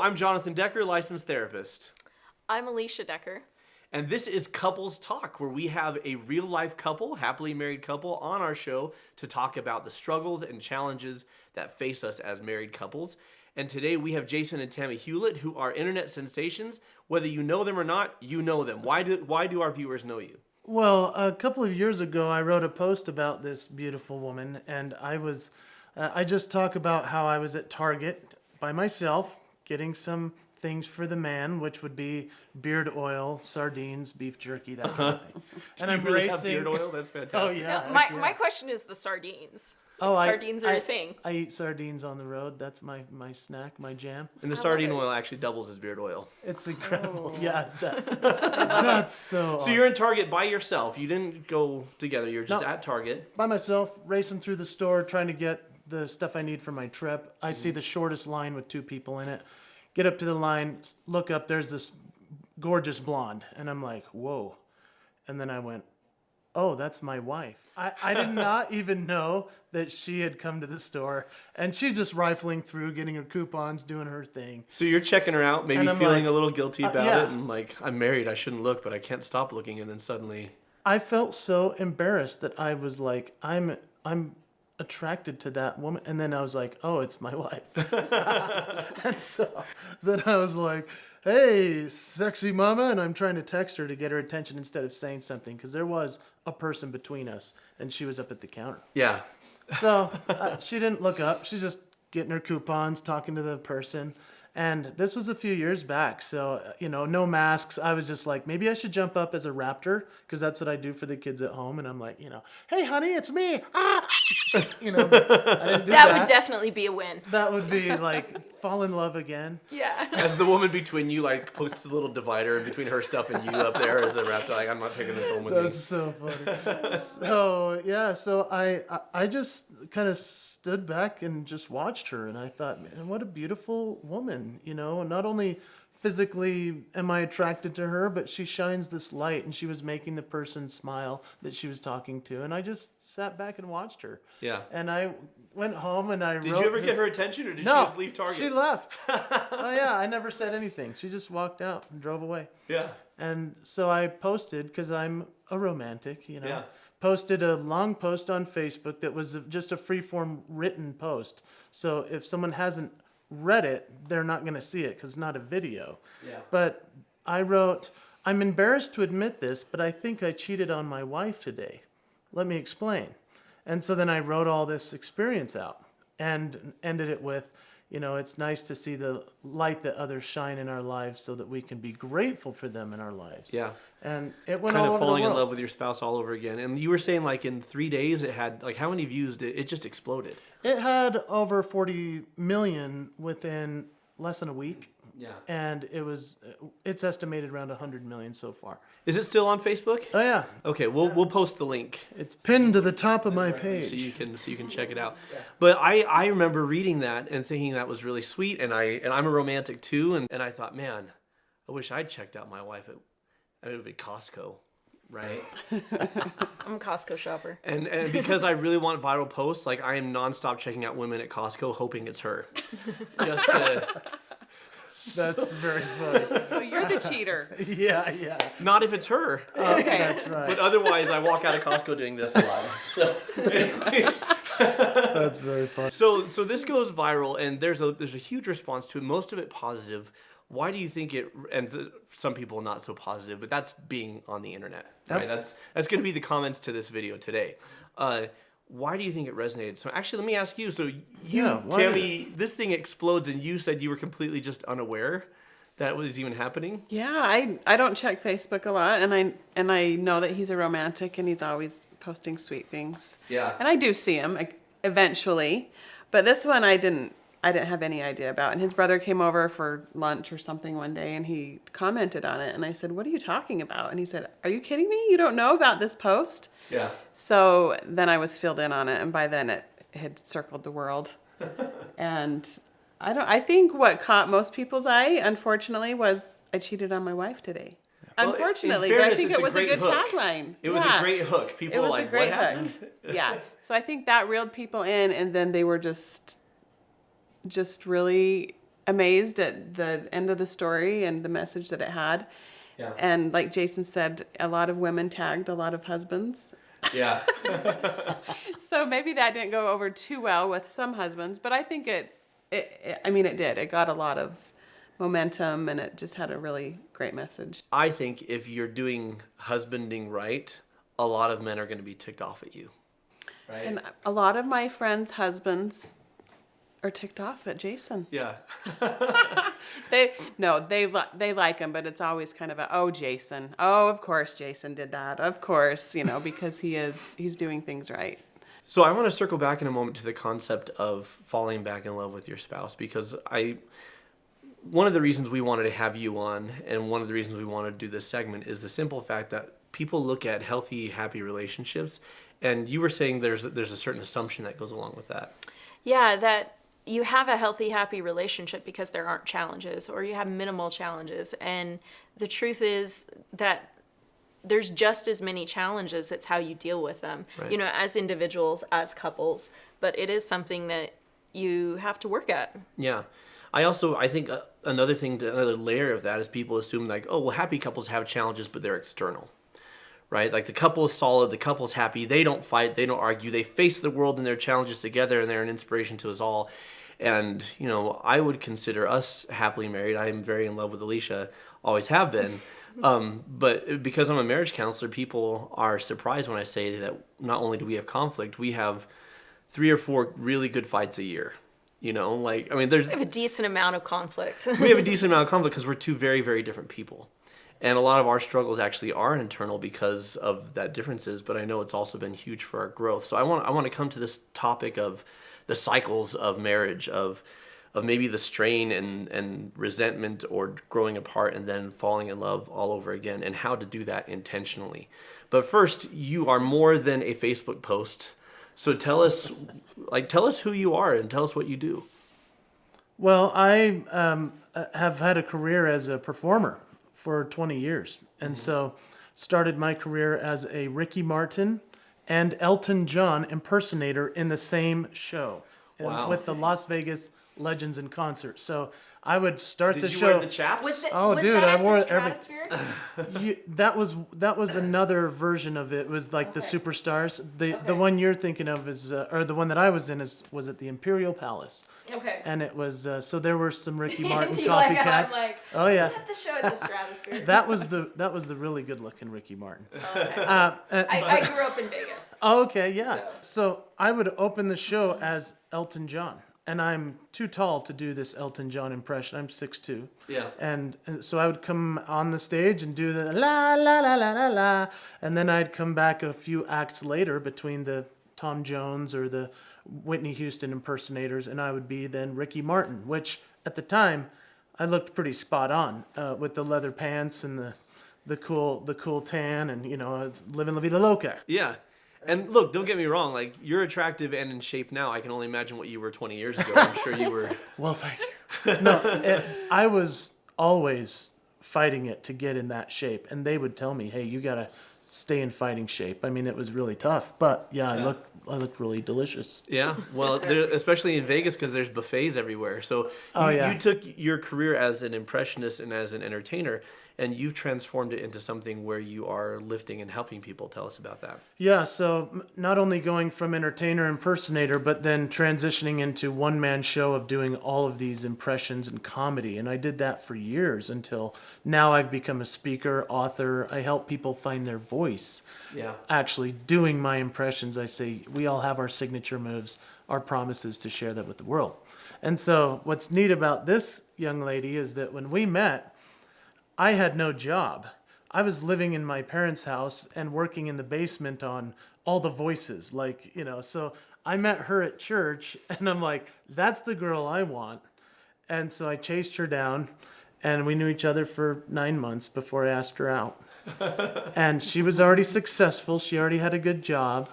I'm Jonathan Decker, licensed therapist. I'm Alicia Decker. And this is Couples Talk, where we have a real-life couple, happily married couple, on our show to talk about the struggles and challenges that face us as married couples. And today we have Jason and Tammy Hewlett, who are internet sensations. Whether you know them or not, you know them. Why do our viewers know you? Well, a couple of years ago, I wrote a post about this beautiful woman, and I just talk about how I was at Target by myself, getting some things for the man, which would be beard oil, sardines, beef jerky, that kind of thing. And I'm really racing. Have beard oil? That's fantastic. Oh yeah. No, my question is the sardines. Sardines are a thing. I eat sardines on the road. That's my snack, my jam. And the sardine oil actually doubles as beard oil. It's incredible. Oh. Yeah, that's so awesome. So you're in Target by yourself. You didn't go together. You're just at Target. By myself, racing through the store, trying to get the stuff I need for my trip. I see the shortest line with 2 people in it. Get up to the line, look up, there's this gorgeous blonde. And I'm like, whoa. And then I went, oh, that's my wife. I did not even know that she had come to the store. And she's just rifling through, getting her coupons, doing her thing. So you're checking her out, maybe feeling a little guilty about yeah. it. And like, I'm married, I shouldn't look, but I can't stop looking. And then suddenly... I felt so embarrassed that I was like, I'm attracted to that woman, and then I was like, oh, it's my wife. And so then I was like, hey, sexy mama, and I'm trying to text her to get her attention instead of saying something, because there was a person between us, and she was up at the counter. Yeah. So she didn't look up. She's just getting her coupons, talking to the person. And this was a few years back, so, no masks. I was just like, maybe I should jump up as a raptor, because that's what I do for the kids at home. And I'm like, hey, honey, it's me. Ah! I didn't do that. That would definitely be a win. That would be like fall in love again. Yeah. As the woman between you, like, puts the little divider in between her stuff and you up there as a raptor, like, I'm not taking this home with me. That's so funny. So I just kind of stood back and just watched her, and I thought, man, what a beautiful woman. Not only physically am I attracted to her, but she shines this light, and she was making the person smile that she was talking to, and I just sat back and watched her. Yeah. And I went home and Did you ever get her attention, or did she just leave Target? She left. Oh yeah, I never said anything. She just walked out and drove away. Yeah. And so I posted, because I'm a romantic, Yeah. Posted a long post on Facebook that was just a free-form written post. So if someone hasn't read it, they're not going to see it because it's not a video. Yeah. But I wrote, I'm embarrassed to admit this, but I think I cheated on my wife today. Let me explain. And so then I wrote all this experience out and ended it with, it's nice to see the light that others shine in our lives so that we can be grateful for them in our lives. Yeah. And it went kind all of over falling the in world. love with your spouse all over again. And you were saying, like, in 3 days it had, like, how many views did it just exploded? It had over 40 million within less than a week. Yeah. And it's estimated around 100 million so far. Is it still on Facebook? Oh yeah. Okay, we'll post the link. It's pinned to the top of my page. So you can check it out. But I remember reading that and thinking that was really sweet, and I'm a romantic too, and I thought, man, I wish I'd checked out my wife it would be Costco, right? I'm a Costco shopper. And because I really want viral posts, like, I am nonstop checking out women at Costco, hoping it's her. Just to... That's very funny. So you're the cheater. Yeah. Not if it's her. Okay. That's right. But otherwise, I walk out of Costco doing this a lot. So, anyways. That's very funny. So this goes viral, and there's a huge response to it. Most of it positive. Why do you think it? And some people not so positive, but that's being on the internet, right? That's going to be the comments to this video today. Why do you think it resonated? So actually, let me ask you. So Tammy, this thing explodes, and you said you were completely just unaware that was even happening. Yeah, I don't check Facebook a lot, and I know that he's a romantic, and he's always posting sweet things. Yeah. And I do see him eventually, but this one I didn't have any idea about. And his brother came over for lunch or something one day, and he commented on it, and I said, "What are you talking about?" And he said, "Are you kidding me? You don't know about this post?" Yeah. So then I was filled in on it, and by then it had circled the world. And I think what caught most people's eye, unfortunately, was I cheated on my wife today. Well, Unfortunately, fairness, but I think it's it was a good hook. tagline. It was a great hook. People it was were like, a great what hook. happened? Yeah. So I think that reeled people in, and then they were just really amazed at the end of the story and the message that it had. Yeah. And like Jason said, a lot of women tagged a lot of husbands. Yeah. So maybe that didn't go over too well with some husbands, but I think it did. It got a lot of momentum, and it just had a really great message. I think if you're doing husbanding right, a lot of men are going to be ticked off at you. Right? And a lot of my friends' husbands are ticked off at Jason. Yeah. They like him, but it's always kind of Jason. Oh, of course Jason did that. Of course, because he's doing things right. So I want to circle back in a moment to the concept of falling back in love with your spouse, because one of the reasons we wanted to have you on, and one of the reasons we wanted to do this segment, is the simple fact that people look at healthy, happy relationships, and you were saying there's a certain assumption that goes along with that. Yeah, that you have a healthy, happy relationship because there aren't challenges, or you have minimal challenges. And the truth is that there's just as many challenges. It's how you deal with them, Right. As individuals, as couples. But it is something that you have to work at. Yeah. I think another layer of that is people assume like, oh, well, happy couples have challenges, but they're external. Right? Like the couple is solid, the couple's happy, they don't fight, they don't argue, they face the world and their challenges together, and they're an inspiration to us all. And, I would consider us happily married. I am very in love with Alicia, always have been. But because I'm a marriage counselor, people are surprised when I say that not only do we have conflict, we have 3 or 4 really good fights a year. We have a decent amount of conflict. We have a decent amount of conflict because we're 2 very, very different people. And a lot of our struggles actually are internal because of that differences, but I know it's also been huge for our growth. So I want to come to this topic of the cycles of marriage, of maybe the strain and resentment or growing apart and then falling in love all over again, and how to do that intentionally. But first, you are more than a Facebook post. So tell us who you are and tell us what you do. Well, I have had a career as a performer for 20 years. And so started my career as a Ricky Martin and Elton John impersonator in the same show. Wow. With the Las Vegas Legends in Concert. So I would start the Did you show. wear the chaps? Was Dude, I wore every. Stratosphere? That was another version of it. It was like the Superstars. The one you're thinking of is, or the one that I was in was at the Imperial Palace. Okay. And it was so there were some Ricky Martin Do you like how I'm copycats. like, Oh yeah. is that the show at the Stratosphere? That was the really good looking Ricky Martin. Okay. I grew up in Vegas. Okay, yeah. So I would open the show as Elton John. And I'm too tall to do this Elton John impression. I'm 6'2". Yeah. And so I would come on the stage and do the la la la la la la, and then I'd come back a few acts later between the Tom Jones or the Whitney Houston impersonators, and I would be then Ricky Martin, which at the time I looked pretty spot on with the leather pants and the cool tan, and I was living La Vida Loca. Yeah. And look, don't get me wrong, like you're attractive and in shape now. I can only imagine what you were 20 years ago. I'm sure you were. Well, thank you. No, I was always fighting it to get in that shape, and they would tell me, "Hey, you gotta stay in fighting shape." I mean, it was really tough, but yeah. I looked really delicious. Yeah, well, especially in Vegas because there's buffets everywhere. So you took your career as an impressionist and as an entertainer, and you've transformed it into something where you are lifting and helping people. Tell us about that. Yeah, so not only going from entertainer, impersonator, but then transitioning into one-man show of doing all of these impressions and comedy. And I did that for years until now I've become a speaker, author. I help people find their voice. Yeah. Actually doing my impressions, I say we all have our signature moves, our promises to share that with the world. And so what's neat about this young lady is that when we met, I had no job. I was living in my parents' house and working in the basement on all the voices, so I met her at church and I'm like, that's the girl I want. And so I chased her down and we knew each other for 9 months before I asked her out. And she was already successful. She already had a good job.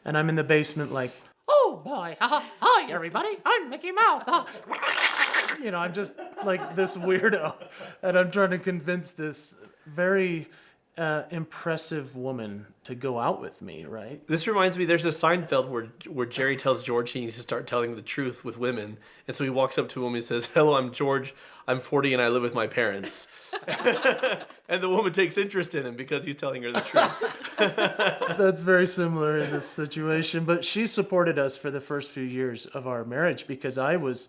And I'm in the basement like, oh boy, hi everybody, I'm Mickey Mouse. I'm just like this weirdo, and I'm trying to convince this very impressive woman to go out with me, right? This reminds me, there's a Seinfeld where Jerry tells George he needs to start telling the truth with women. And so he walks up to him and he says, "Hello, I'm George. I'm 40 and I live with my parents." And the woman takes interest in him because he's telling her the truth. That's very similar in this situation. But she supported us for the first few years of our marriage because I was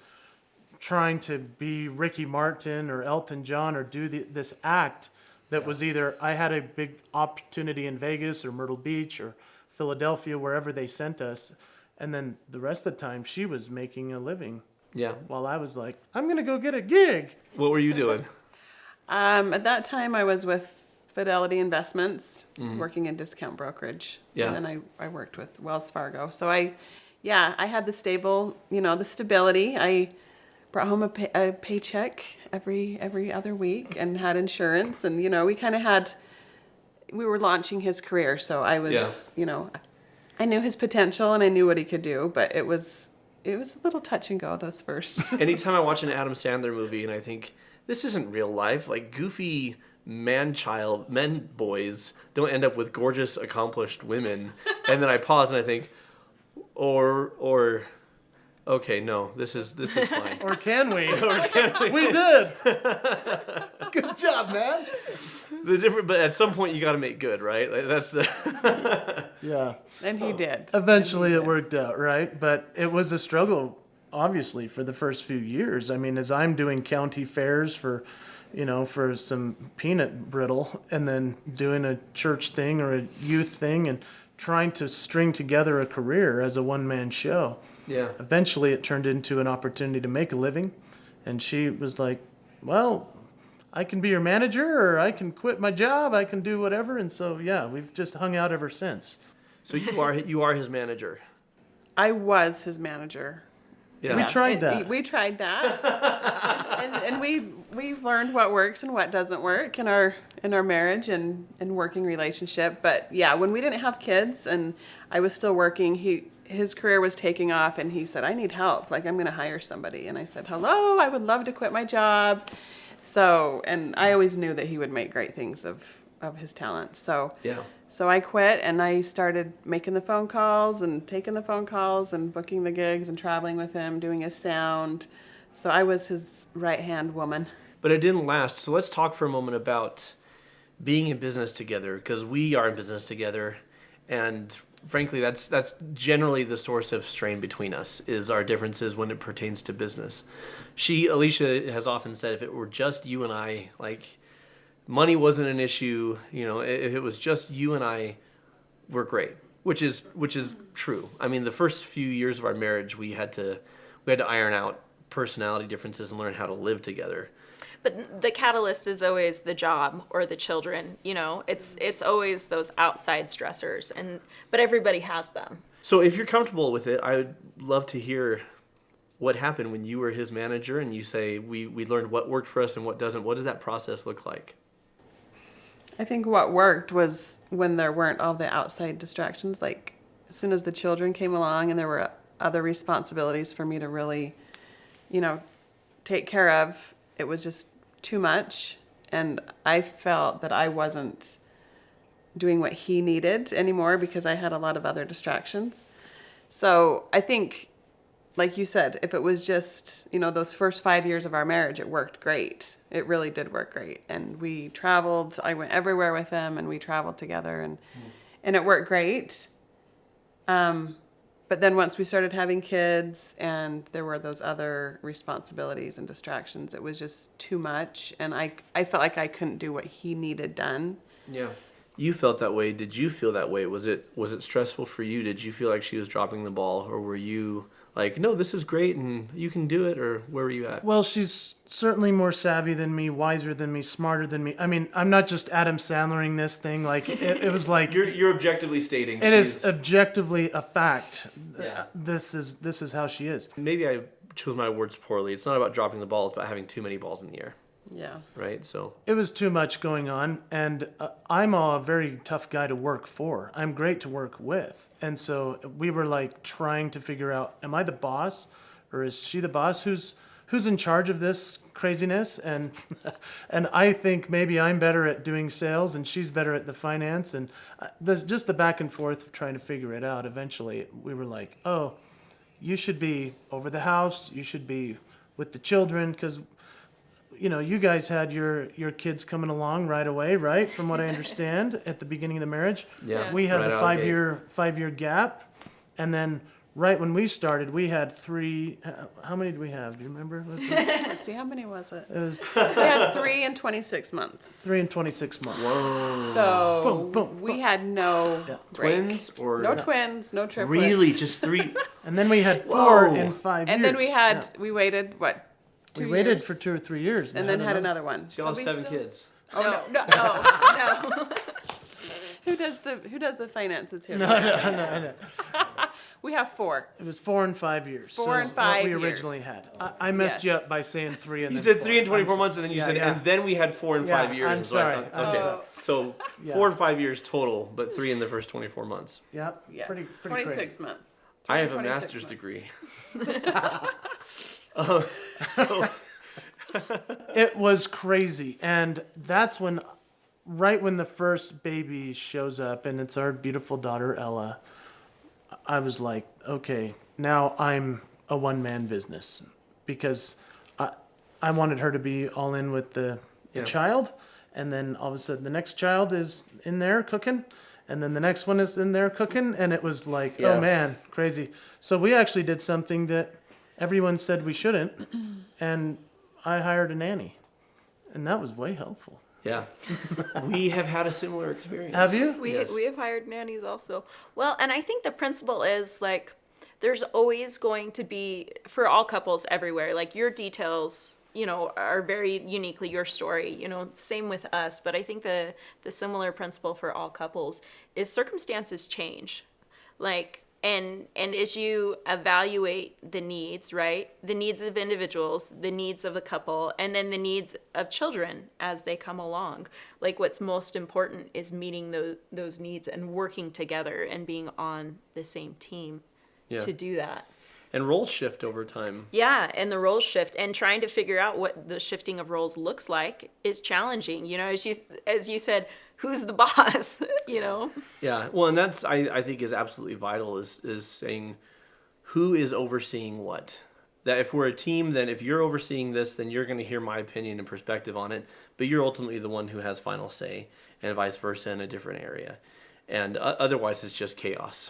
trying to be Ricky Martin or Elton John or do this act that was either I had a big opportunity in Vegas or Myrtle Beach or Philadelphia, wherever they sent us. And then the rest of the time she was making a living. Yeah. While I was like, I'm going to go get a gig. What were you doing? At that time, I was with Fidelity Investments, working in discount brokerage. Yeah. And then I worked with Wells Fargo. So I had the the stability. I brought home a paycheck every other week and had insurance. And, we were launching his career. So I was, I knew his potential and I knew what he could do, but it was a little touch and go those first. Anytime I watch an Adam Sandler movie and I think, this isn't real life, like goofy men boys don't end up with gorgeous, accomplished women. And then I pause and I think, or okay, no, this is fine. Or can we? We did. Good job, man. But at some point you got to make good, right? Like that's the. Yeah. And he did. Eventually it worked out, right? But it was a struggle, obviously, for the first few years. I mean, as I'm doing county fairs for some peanut brittle and then doing a church thing or a youth thing and trying to string together a career as a one-man show. Yeah. Eventually it turned into an opportunity to make a living. And she was like, well, I can be your manager or I can quit my job. I can do whatever. And so, yeah, we've just hung out ever since. So you are his manager. I was his manager. Yeah. We tried that. We tried that, and we've learned what works and what doesn't work in our marriage and working relationship. But yeah, when we didn't have kids and I was still working, his career was taking off, and he said, "I need help. Like, I'm going to hire somebody." And I said, "Hello, I would love to quit my job." So, and I always knew that he would make great things of his talents. So Yeah. So I quit and I started making the phone calls and taking the phone calls and booking the gigs and traveling with him, doing his sound. So I was his right-hand woman. But it didn't last. So let's talk for a moment about being in business together, because we are in business together. And frankly, that's generally the source of strain between us, is our differences when it pertains to business. Alicia has often said, if it were just you and I, like, money wasn't an issue, if it was just you and I, we're great, which is true. I mean, the first few years of our marriage, we had to iron out personality differences and learn how to live together. But the catalyst is always the job or the children. It's always those outside stressors, but everybody has them. So if you're comfortable with it, I would love to hear what happened when you were his manager and you say we learned what worked for us and what doesn't. What does that process look like? I think what worked was when there weren't all the outside distractions. Like, as soon as the children came along and there were other responsibilities for me to really, take care of, it was just too much. And I felt that I wasn't doing what he needed anymore because I had a lot of other distractions. So I think, like you said, if it was just, those first 5 years of our marriage, it worked great. It really did work great. And we traveled. I went everywhere with him and we traveled together and it worked great. But then once we started having kids and there were those other responsibilities and distractions, it was just too much. And I felt like I couldn't do what he needed done. Yeah. You felt that way. Did you feel that way? Was it stressful for you? Did you feel like she was dropping the ball, or were you like, no, this is great and you can do it, or where were you at? Well, she's certainly more savvy than me, wiser than me, smarter than me. I mean, I'm not just Adam Sandlering this thing. Like, it was like... You're objectively stating it is objectively a fact. Yeah. This is how she is. Maybe I chose my words poorly. It's not about dropping the ball. It's about having too many balls in the air. Yeah. Right? So it was too much going on, and I'm a very tough guy to work for. I'm great to work with. And so we were like trying to figure out, am I the boss or is she the boss? Who's who's in charge of this craziness? And and I think maybe I'm better at doing sales and she's better at the finance. And just the back and forth of trying to figure it out. Eventually, we were like, oh, you should be over the house. You should be with the children, because you guys had your kids coming along right away, right? From what I understand, at the beginning of the marriage. Yeah. We had Right the out of the gate. 5-year gap, and then right when we started, we had 3. How many did we have? Do you remember? Let's see, how many was it? It was We had 3 and 26 months. 3 and 26 months. So Boom, boom, we had no break. Twins or No twins, no triplets. Really, just 3? And then we had 4 Whoa. in 5 years. And then we had, Yeah. we waited, what, 2 We waited years? for 2 or 3 years. And then had another one. She all we 7 still- kids. Oh, no. Who does the finances here? No. We have 4. It was 4 and 5 years. 4 so and is 5 what we originally years. had. I messed you Yes. up by saying 3 and You then said 4. 3 and 24 I'm months, and then you yeah, said, yeah. and then we had 4 and 5 years. I'm is what I sorry. thought. I'm Okay, sorry. so Yeah. 4 and 5 years total, but 3 in the first 24 months. Yep. Yeah. Pretty 26 crazy. months. I have a 26 master's months. degree. It was crazy, and that's when, right when the first baby shows up, and it's our beautiful daughter Ella. I was like, okay, now I'm a one-man business, because I wanted her to be all in with the Yeah. child, and then all of a sudden the next child is in there cooking, and then the next one is in there cooking, and it was like, Yeah. oh man, crazy. So we actually did something that everyone said we shouldn't, and I hired a nanny, and that was way helpful. Yeah. We have had a similar experience. Have you? Yes. We have hired nannies also. Well, and I think the principle is like there's always going to be, for all couples everywhere, like your details, are very uniquely your story, same with us. But I think the similar principle for all couples is circumstances change. And as you evaluate the needs, right? The needs of individuals, the needs of a couple, and then the needs of children as they come along. Like what's most important is meeting those needs and working together and being on the same team Yeah. to do that. And roles shift over time. Yeah, and the roles shift, and trying to figure out what the shifting of roles looks like is challenging. As you said, who's the boss? Yeah. Well, and that's I think is absolutely vital is saying who is overseeing what. That if we're a team, then if you're overseeing this, then you're going to hear my opinion and perspective on it. But you're ultimately the one who has final say, and vice versa in a different area. And otherwise, it's just chaos.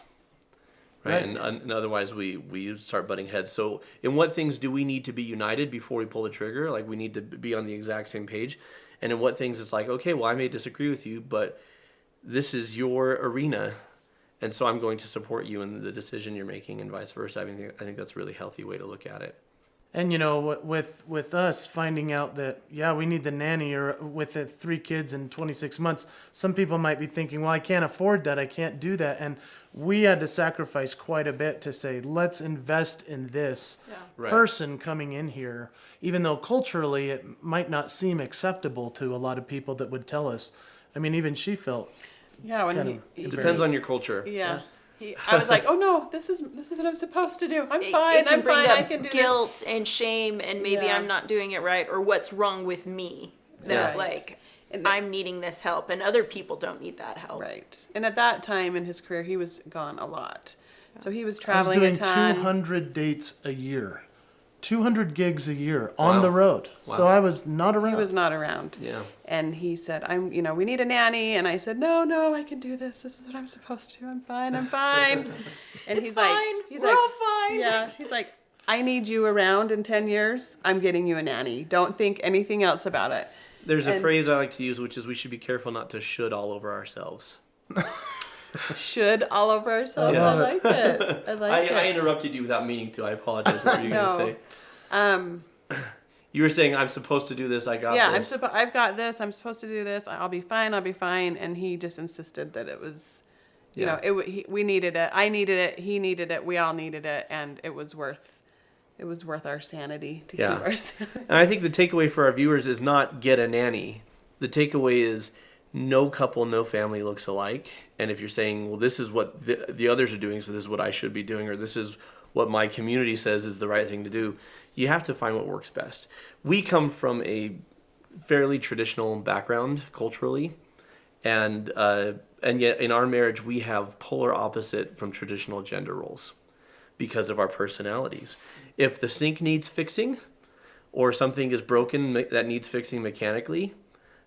Right. And otherwise we start butting heads. So in what things do we need to be united before we pull the trigger? Like we need to be on the exact same page. And in what things it's like, okay, well, I may disagree with you, but this is your arena. And so I'm going to support you in the decision you're making and vice versa. I think that's a really healthy way to look at it. And with us finding out that, yeah, we need the nanny, or with the 3 kids in 26 months, some people might be thinking, well, I can't afford that. I can't do that. And we had to sacrifice quite a bit to say, let's invest in this Right. person coming in here, even though culturally it might not seem acceptable to a lot of people that would tell us. I mean, even she felt Yeah, when kind he, of It depends on your culture. yeah. I was like, oh no, this is what I'm supposed to do. I'm It fine. can I'm bring fine. up I can do guilt and shame, and maybe Yeah. I'm not doing it right, or what's wrong with me. Yeah. That Right. And I'm needing this help, and other people don't need that this. help. Right. And at that time in his career, he was gone a lot. So he was I was traveling doing a ton. 200 dates a year, 200 gigs a year on Wow. the road. So Wow. I was not around. He was not around. Yeah. And he said, we need a nanny. And I said, no, I can do this. This is what I'm supposed to. I'm fine. And It's he's fine. like, We're all fine. Yeah. He's like, I need you around in 10 years. I'm getting you a nanny. Don't think anything else about it. There's a And- phrase I like to use, which is we should be careful not to should all over ourselves. Should all over ourselves. Yes. I like it. I like it. I interrupted you without meaning to. I apologize. What were you No. going to say? You were saying I'm supposed to do this. I got Yeah, this. I've got this. I'm supposed to do this. I'll be fine. And he just insisted that it was, Yeah. we needed it. I needed it. He needed it. We all needed it, and it was worth our sanity to Yeah. keep our sanity. And I think the takeaway for our viewers is not get a nanny. The takeaway is no couple, no family looks alike. And if you're saying, well, this is what the others are doing, so this is what I should be doing, or this is what my community says is the right thing to do, You have to find what works best. We come from a fairly traditional background culturally, and yet in our marriage we have polar opposite from traditional gender roles because of our personalities. If the sink needs fixing or something is broken that needs fixing mechanically,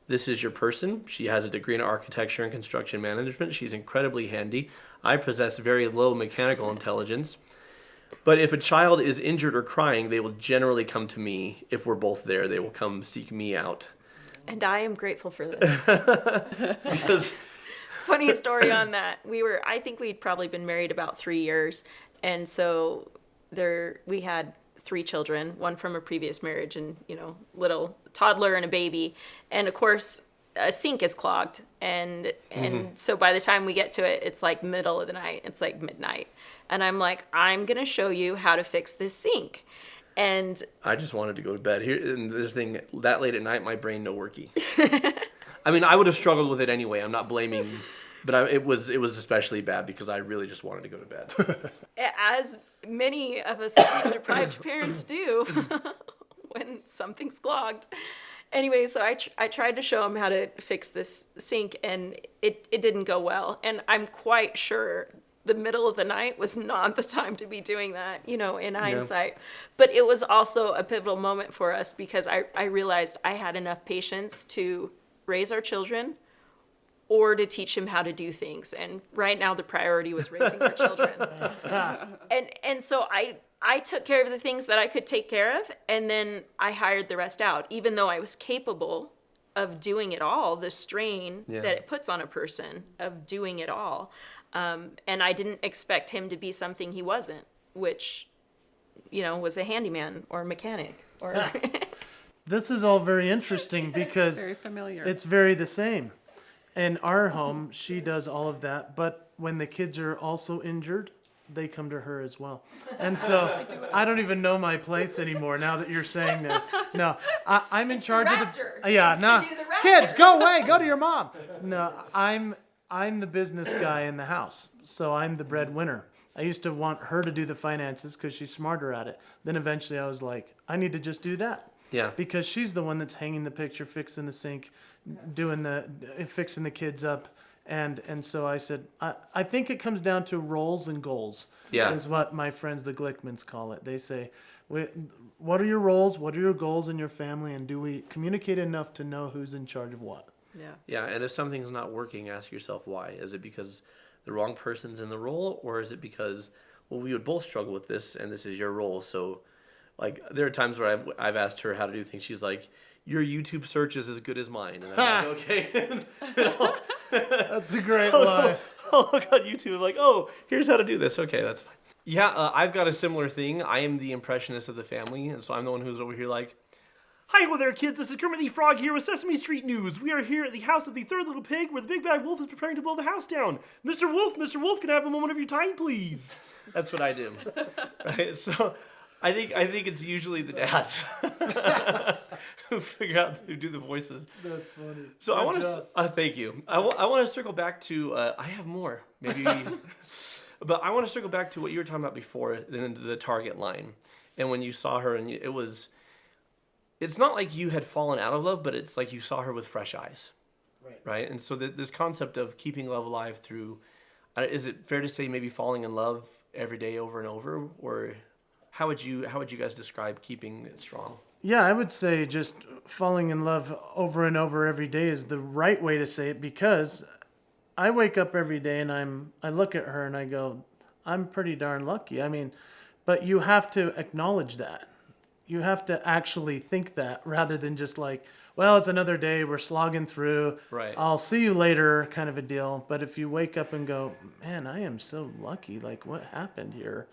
this is your person. She has a degree in architecture and construction management. She's incredibly handy. I possess very low mechanical intelligence. But if a child is injured or crying, they will generally come to me. If we're both there, they will come seek me out. And I am grateful for this. Because Funny story on that. I think we'd probably been married about 3 years. And so we had 3 children, one from a previous marriage and, little toddler and a baby. And of course, a sink is clogged. And so by the time we get to it, it's like middle of the night. It's like midnight. And I'm like, I'm going to show you how to fix this sink. And I just wanted to go to bed. Here, and this thing, that late at night, my brain no worky. I mean, I would have struggled with it anyway. I'm not blaming, but it was especially bad because I really just wanted to go to bed. as many of us sleep-deprived parents do when something's clogged. Anyway, so I tried to show him how to fix this sink, and it didn't go well. And I'm quite sure the middle of the night was not the time to be doing that, in hindsight. Yeah. But it was also a pivotal moment for us because I realized I had enough patience to raise our children or to teach him how to do things. And right now the priority was raising our children. And so I took care of the things that I could take care of, and then I hired the rest out, even though I was capable of doing it all, the strain that it puts on a person of doing it all. And I didn't expect him to be something he wasn't, which, was a handyman or mechanic. Or This is all very interesting because very familiar. It's very the same. In our home, she does all of that, but when the kids are also injured, they come to her as well. And so I don't even know my place anymore now that you're saying this. No, I'm in charge of the... Yeah, no. Kids, go away. Go to your mom. No, I'm the business guy in the house, so I'm the breadwinner. I used to want her to do the finances because she's smarter at it. Then eventually I was like, I need to just do that. Yeah. Because she's the one that's hanging the picture, fixing the sink, fixing the kids up. And so I said, I think it comes down to roles and goals. Yeah. Is what my friends, the Glickmans, call it. They say, what are your roles? What are your goals in your family? And do we communicate enough to know who's in charge of what? Yeah. Yeah, and if something's not working, ask yourself why. Is it because the wrong person's in the role, or is it because, well, we would both struggle with this, and this is your role? So, like, there are times where I've asked her how to do things. She's like, your YouTube search is as good as mine. And I'm like, okay. That's a great line. I'll look on YouTube and like, oh, here's how to do this. Okay, that's fine. Yeah, I've got a similar thing. I am the impressionist of the family, and so I'm the one who's over here like, hi there, kids. This is Kermit the Frog here with Sesame Street News. We are here at the house of the third little pig where the big bad wolf is preparing to blow the house down. Mr. Wolf, can I have a moment of your time, please? That's what I do. Right? So I think it's usually the dads who figure out who do the voices. That's funny. So I want to thank you. I want to circle back to I have more maybe, but I want to circle back to what you were talking about before, the target line, and when you saw her and it's not like you had fallen out of love, but it's like you saw her with fresh eyes, right? And so this concept of keeping love alive through, is it fair to say maybe falling in love every day over and over, or how would you guys describe keeping it strong? Yeah, I would say just falling in love over and over every day is the right way to say it, because I wake up every day and I look at her and I go, I'm pretty darn lucky. I mean, but you have to acknowledge that. You have to actually think that rather than just like, well, it's another day, we're slogging through. Right. I'll see you later kind of a deal. But if you wake up and go, man, I am so lucky. Like, what happened here?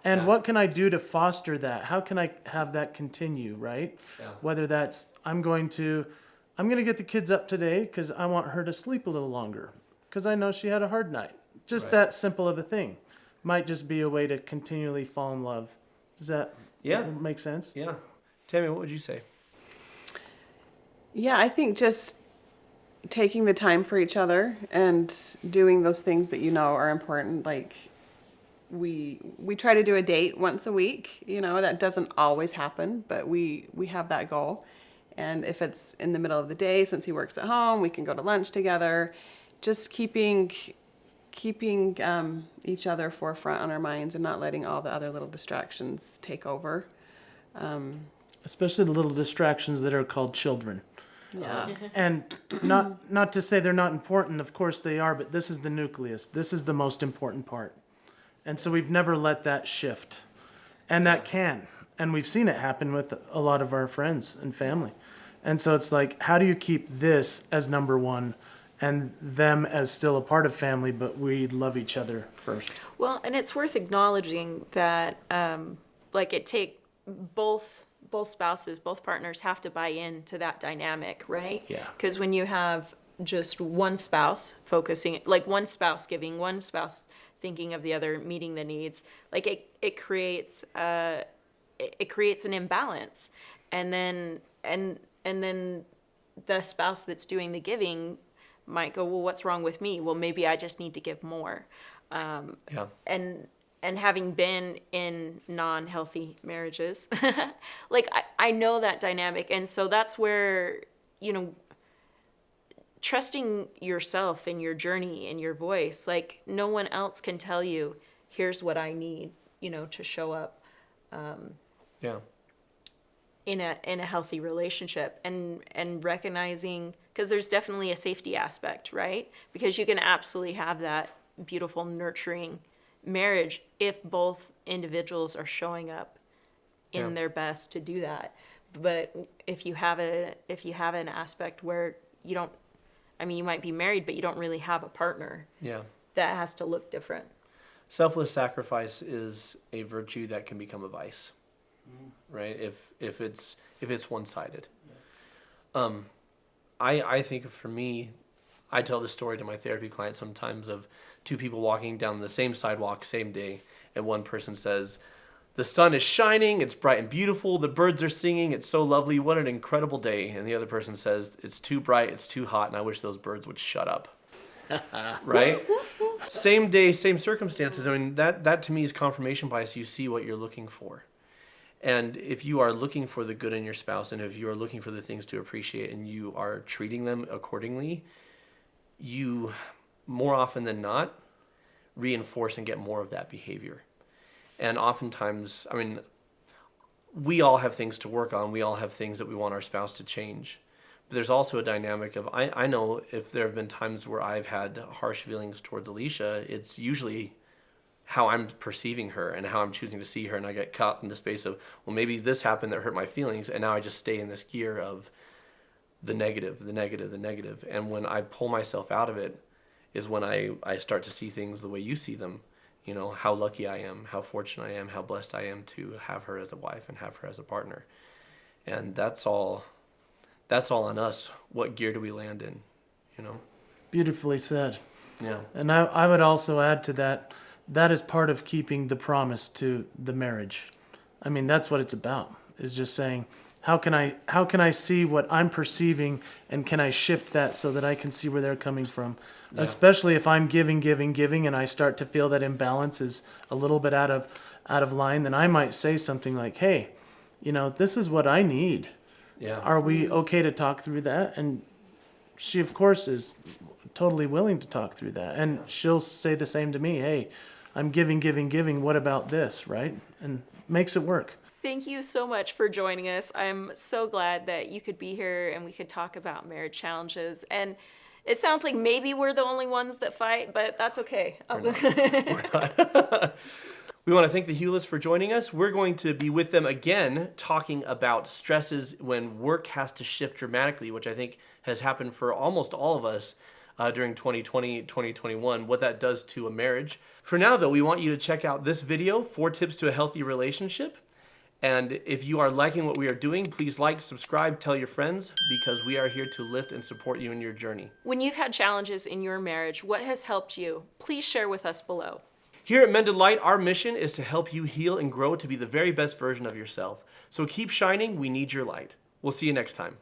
And what can I do to foster that? How can I have that continue, right? Yeah. Whether that's I'm going to get the kids up today because I want her to sleep a little longer because I know she had a hard night. Just that simple of a thing might just be a way to continually fall in love. Does that make sense? Yeah. Tammy, what would you say? Yeah, I think just taking the time for each other and doing those things that you know are important, like we try to do a date once a week. That doesn't always happen, but we have that goal. And if it's in the middle of the day, since he works at home, we can go to lunch together. Just keeping each other forefront on our minds and not letting all the other little distractions take over. Especially the little distractions that are called children. Yeah. And not to say they're not important, of course they are, but this is the nucleus. This is the most important part. And so we've never let that shift. And that can. And we've seen it happen with a lot of our friends and family. And so it's like, how do you keep this as number one and them as still a part of family, but we love each other first? Well, and it's worth acknowledging that, it take both spouses, both partners have to buy into that dynamic, right? Yeah. Because when you have just one spouse focusing, like one spouse giving, one spouse thinking of the other, meeting the needs, it creates an imbalance, and then the spouse that's doing the giving might go, well, what's wrong with me? Well, maybe I just need to give more. And having been in non-healthy marriages, I know that dynamic. And so that's where, trusting yourself and your journey and your voice, no one else can tell you, here's what I need, to show up in a healthy relationship, and recognizing, because there's definitely a safety aspect, right? Because you can absolutely have that beautiful, nurturing marriage if both individuals are showing up in their best to do that. But if you have an aspect where you don't, you might be married, but you don't really have a partner. Yeah. That has to look different. Selfless Sacrifice is a virtue that can become a vice, right? If it's one-sided. I think for me, I tell this story to my therapy clients sometimes of two people walking down the same sidewalk, same day, and one person says, the sun is shining, it's bright and beautiful, the birds are singing, it's so lovely, what an incredible day. And the other person says, it's too bright, it's too hot, and I wish those birds would shut up. Right? Same day, same circumstances. That to me is confirmation bias. You see what you're looking for. And if you are looking for the good in your spouse, and if you are looking for the things to appreciate, and you are treating them accordingly, you, more often than not, reinforce and get more of that behavior. And oftentimes, we all have things to work on. We all have things that we want our spouse to change. But there's also a dynamic of, I know if there have been times where I've had harsh feelings towards Alicia, it's usually how I'm perceiving her and how I'm choosing to see her. And I get caught in the space of, well, maybe this happened that hurt my feelings. And now I just stay in this gear of the negative. And when I pull myself out of it is when I start to see things the way you see them. How lucky I am, how fortunate I am, how blessed I am to have her as a wife and have her as a partner. And that's all on us. What gear do we land in, Beautifully said. Yeah. And I would also add to that is part of keeping the promise to the marriage. That's what it's about, is just saying, how can I see what I'm perceiving, and can I shift that so that I can see where they're coming from? Yeah. Especially if I'm giving, and I start to feel that imbalance is a little bit out of line, then I might say something like, hey, this is what I need. Yeah. Are we okay to talk through that? And she, of course, is totally willing to talk through that. And she'll say the same to me, hey, I'm giving. What about this, right? And makes it work. Thank you so much for joining us. I'm so glad that you could be here and we could talk about marriage challenges. And it sounds like maybe we're the only ones that fight, but that's okay. We're not. We want to thank the Hewletts for joining us. We're going to be with them again talking about stresses when work has to shift dramatically, which I think has happened for almost all of us during 2020, 2021, what that does to a marriage. For now, though, we want you to check out this video, 4 Tips to a Healthy Relationship. And if you are liking what we are doing, please like, subscribe, tell your friends, because we are here to lift and support you in your journey. When you've had challenges in your marriage, what has helped you? Please share with us below. Here at Mended Light, our mission is to help you heal and grow to be the very best version of yourself. So keep shining. We need your light. We'll see you next time.